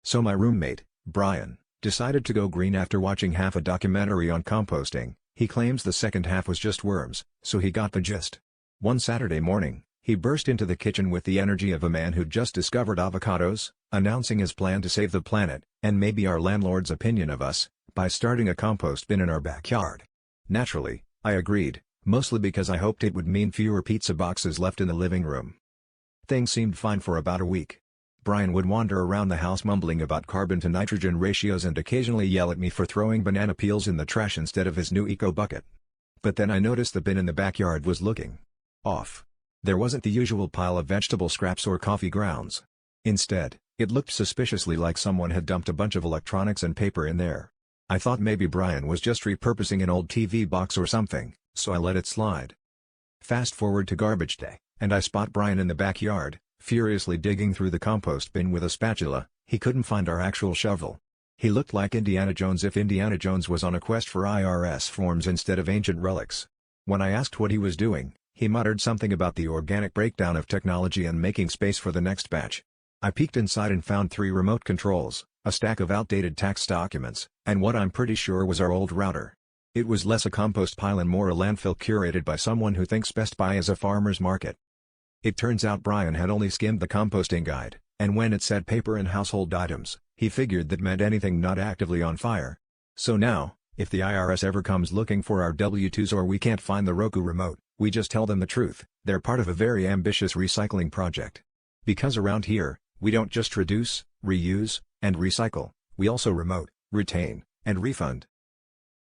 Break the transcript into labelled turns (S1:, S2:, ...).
S1: So my roommate, Brian, decided to go green after watching half a documentary on composting. He claims the second half was just worms, so he got the gist. One Saturday morning, he burst into the kitchen with the energy of a man who'd just discovered avocados, announcing his plan to save the planet, and maybe our landlord's opinion of us, by starting a compost bin in our backyard. Naturally, I agreed, mostly because I hoped it would mean fewer pizza boxes left in the living room. Things seemed fine for about a week. Brian would wander around the house mumbling about carbon to nitrogen ratios and occasionally yell at me for throwing banana peels in the trash instead of his new eco bucket. But then I noticed the bin in the backyard was looking off. There wasn't the usual pile of vegetable scraps or coffee grounds. Instead, it looked suspiciously like someone had dumped a bunch of electronics and paper in there. I thought maybe Brian was just repurposing an old TV box or something, so I let it slide. Fast forward to garbage day, and I spot Brian in the backyard, furiously digging through the compost bin with a spatula. He couldn't find our actual shovel. He looked like Indiana Jones if Indiana Jones was on a quest for IRS forms instead of ancient relics. When I asked what he was doing, he muttered something about the organic breakdown of technology and making space for the next batch. I peeked inside and found 3 remote controls, a stack of outdated tax documents, and what I'm pretty sure was our old router. It was less a compost pile and more a landfill curated by someone who thinks Best Buy is a farmer's market. It turns out Brian had only skimmed the composting guide, and when it said paper and household items, he figured that meant anything not actively on fire. So now, if the IRS ever comes looking for our W-2s or we can't find the Roku remote, we just tell them the truth. They're part of a very ambitious recycling project. Because around here, we don't just reduce, reuse, and recycle, we also remote, retain, and refund.